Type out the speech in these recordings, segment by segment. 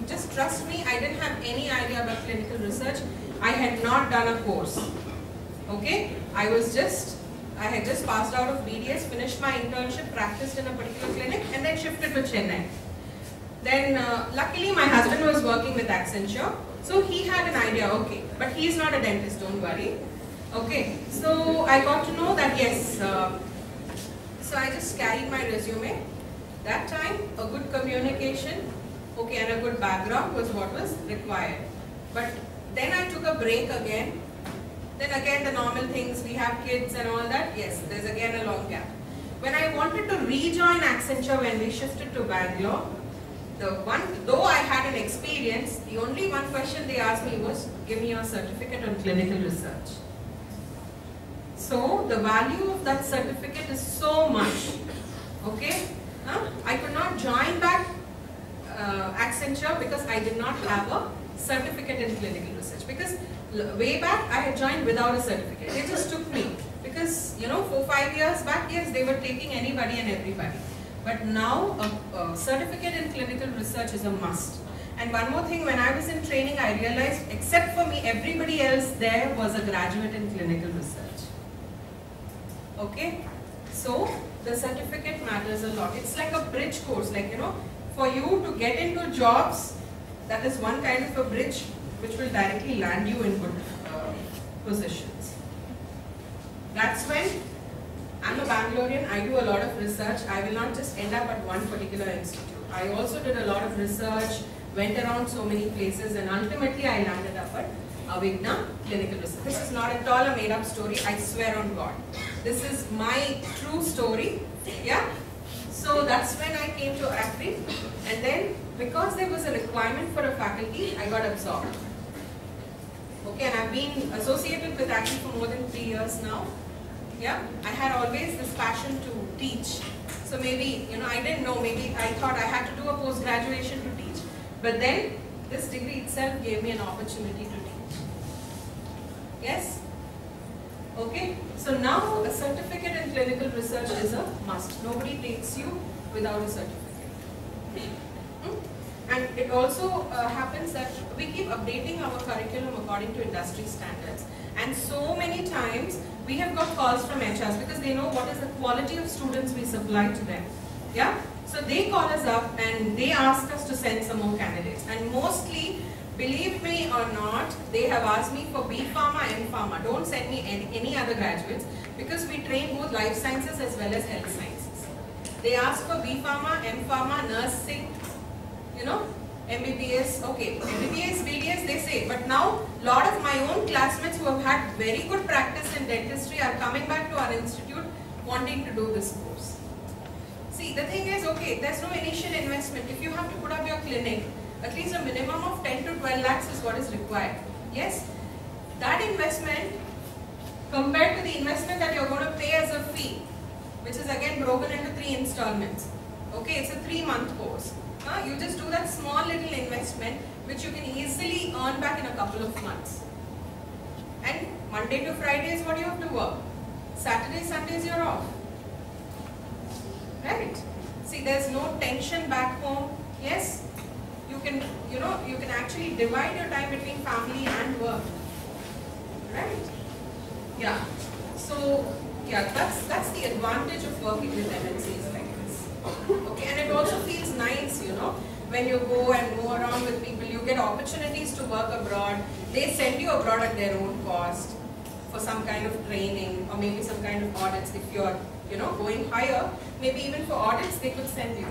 just trust me, I didn't have any idea about clinical research. I had not done a course. Okay, I had just passed out of BDS, finished my internship, practiced in a particular clinic, and then shifted to Chennai. Then luckily my husband was working with Accenture, so he had an idea, okay, but he's not a dentist, don't worry. Okay, so I got to know that yes, so I just carried my resume. That time, a good communication, okay, and a good background was what was required. But then I took a break again. Then again the normal things, we have kids and all that, yes, there's again a long gap. When I wanted to rejoin Accenture when we shifted to Bangalore, though I had an experience, the only one question they asked me was, give me your certificate on clinical research. So the value of that certificate is so much, okay? I could not join back Accenture because I did not have a certificate in clinical research, because way back I had joined without a certificate. They just took me because 4-5 years back, yes, they were taking anybody and everybody. But now a certificate in clinical research is a must. And one more thing, when I was in training, I realized except for me, everybody else there was a graduate in clinical research. Okay, so the certificate matters a lot. It's like a bridge course, like for you to get into jobs, that is one kind of a bridge which will directly land you in good positions. That's when I'm a Bangalorean, I do a lot of research. I will not just end up at one particular institute. I also did a lot of research, went around so many places, and ultimately I landed up at Avigna Clinical Research. This is not at all a made up story, I swear on God. This is my true story, yeah? So that's when I came to ACRI, and then because there was a requirement for a faculty, I got absorbed. Okay, and I've been associated with ACRI for more than 3 years now. Yeah, I had always this passion to teach. So maybe, I didn't know, maybe I thought I had to do a post-graduation to teach. But then, this degree itself gave me an opportunity to teach. Yes? Okay, so now a certificate in clinical research is a must. Nobody takes you without a certificate. And it also happens that we keep updating our curriculum according to industry standards. And so many times we have got calls from HRs because they know what is the quality of students we supply to them. Yeah? So they call us up and they ask us to send some more candidates. And mostly, believe me or not, they have asked me for B Pharma and Pharma. Don't send me any other graduates because we train both life sciences as well as health sciences. They ask for B Pharma, M Pharma, nursing, MBBS, okay, MBBS, BDS they say, but now lot of my own classmates who have had very good practice in dentistry are coming back to our institute wanting to do this course. See, the thing is, okay, there's no initial investment. If you have to put up your clinic, at least a minimum of 10 to 12 lakhs is what is required. Yes, that investment compared to the investment that you're going to pay as a fee, which is again broken into 3 installments. Okay, it's a 3-month course. You just do that small little investment which you can easily earn back in a couple of months. And Monday to Friday is what you have to work. Saturday, Sundays you're off. Right? See, there's no tension back home. Yes? You can, you can actually divide your time between family and work. Right? Yeah. So, yeah, that's the advantage of working with MNCs like this. Okay, and it also feels nice, when you go and move around with people, you get opportunities to work abroad. They send you abroad at their own cost for some kind of training or maybe some kind of audits. If you're, going higher, maybe even for audits they could send you.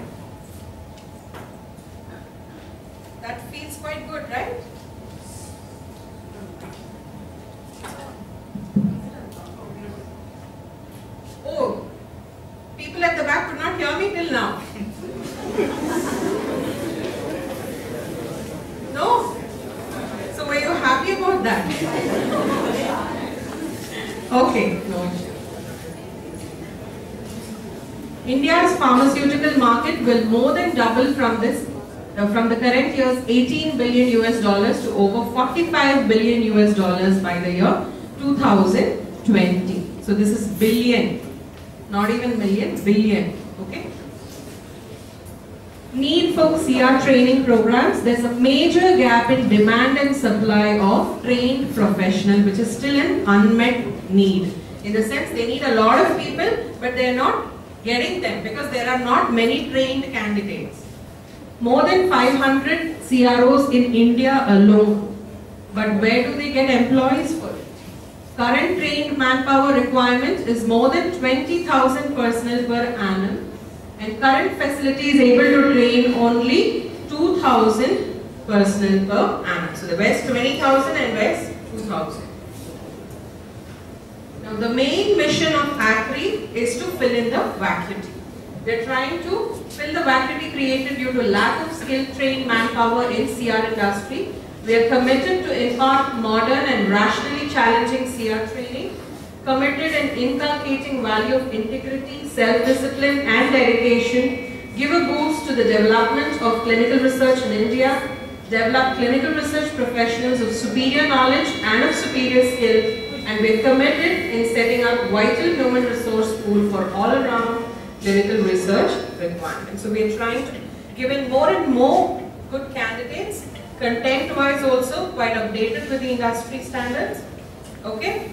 That feels quite good, right? Oh, people at the back could not hear me till now. No? So were you happy about that? Okay. No. India's pharmaceutical market will more than double from the current year's $18 billion to over $45 billion by the year 2020. So this is billion, not even million, billion. Okay. need for CR training programs. There's a major gap in demand and supply of trained professionals, which is still an unmet need. In the sense, they need a lot of people, but they are not getting them because there are not many trained candidates. More than 500 CROs in India alone. But where do they get employees for it? Current trained manpower requirement is more than 20,000 personnel per annum, and current facility is able to train only 2,000 personnel per annum. So the West 20,000 and West 2,000. Now the main mission of ACRI is to fill in the vacuity. We are trying to fill the vacuity created due to lack of skilled trained manpower in CR industry. We are committed to impart modern and rationally challenging CR training, committed and inculcating value of integrity, self-discipline and dedication, give a boost to the development of clinical research in India, develop clinical research professionals of superior knowledge and of superior skill, and we are committed in setting up vital human resource pool for all-around clinical research requirements. So we are trying to give in more and more good candidates, content-wise also quite updated with the industry standards. Okay?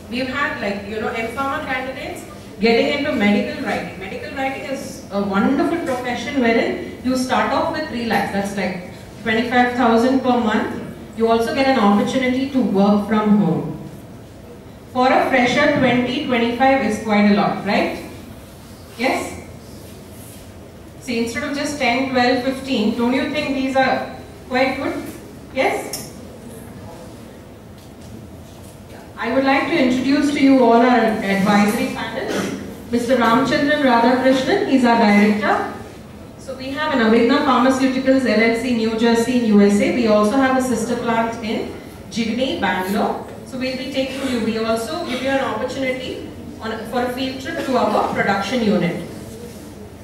We've had M-Pharma candidates getting into medical writing. Medical writing is a wonderful profession wherein you start off with 3 lakhs. That's like 25,000 per month. You also get an opportunity to work from home. For a fresher, 20-25 is quite a lot, right? Yes? See, instead of just 10, 12, 15, don't you think these are quite good? Yes? I would like to introduce to you all our advisory panel. Mr. Ramchandran Radhakrishnan, he's our director. So we have an Avigna Pharmaceuticals LLC, New Jersey, USA. We also have a sister plant in Jigni, Bangalore. So we'll be taking you. We also give you an opportunity for a field trip to our production unit.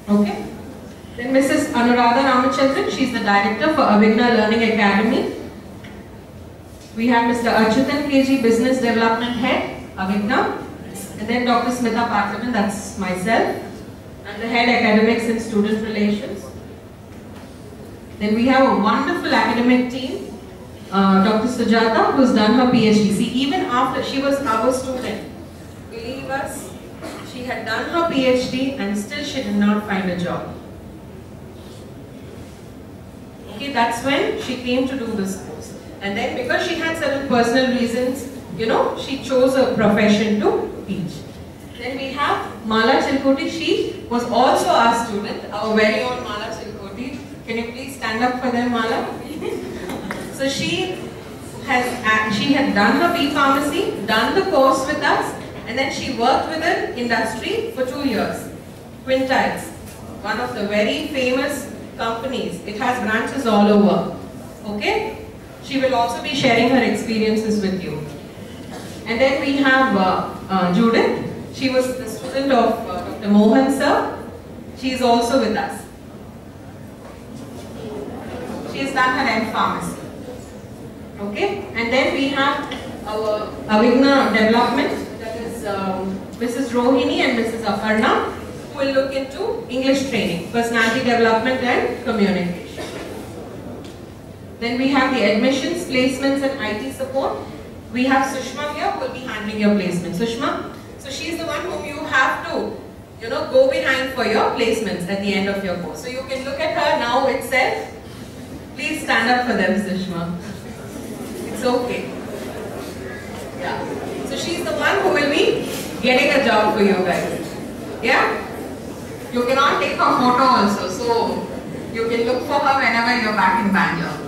Okay. Then Mrs. Anuradha Ramachandran, she's the director for Avigna Learning Academy. We have Mr. Achyutan KG, Business Development Head, Avigna. And then Dr. Smita Patlaman, that's myself. And the Head Academics and Student Relations. Then we have a wonderful academic team. Dr. Sujata, who's done her PhD. See, even after she was our student, believe us, she had done her PhD and still she did not find a job. Okay, that's when she came to do this course. And then because she had certain personal reasons, she chose a profession to teach. Then we have Mala Chilkoti. She was also our student, our very own Mala Chilkoti. Can you please stand up for them, Mala? So she had done her B-Pharmacy, done the course with us, and then she worked with an industry for 2 years. Quintiles, one of the very famous companies. It has branches all over. Okay? She will also be sharing her experiences with you. And then we have Judith. She was the student of Dr. Mohan sir. She is also with us. She has done her M-Pharmacy. Okay, and then we have our Avigna Development, that is Mrs. Rohini and Mrs. Aparna, who will look into English training, personality development and communication. Then we have the admissions, placements and IT support. We have Sushma here who will be handling your placement. Sushma, so she is the one whom you have to, go behind for your placements at the end of your course. So you can look at her now itself. Please stand up for them, Sushma. It's okay. Yeah. So she's the one who will be getting a job for you guys. Yeah? You cannot take her photo also, so you can look for her whenever you're back in Bangalore.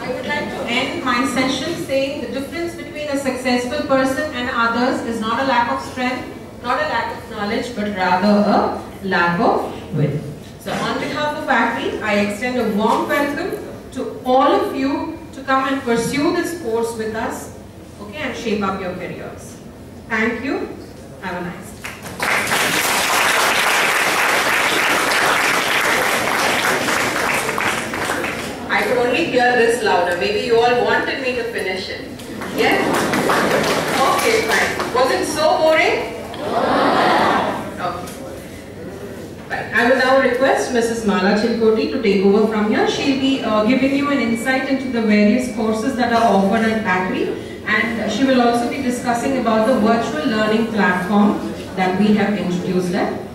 I would like to end my session saying the difference between a successful person and others is not a lack of strength, not a lack of knowledge, but rather a lack of will. So on behalf of ACRI, I extend a warm welcome to all of you to come and pursue this course with us, okay, and shape up your careers. Thank you. Have a nice day. I could only hear this louder. Maybe you all wanted me to finish it. Yeah? Okay, fine. so boring? Okay. Right. I will now request Mrs. Mala Chilkoti to take over from here. She'll be giving you an insight into the various courses that are offered at ACRI, and she will also be discussing about the virtual learning platform that we have introduced there.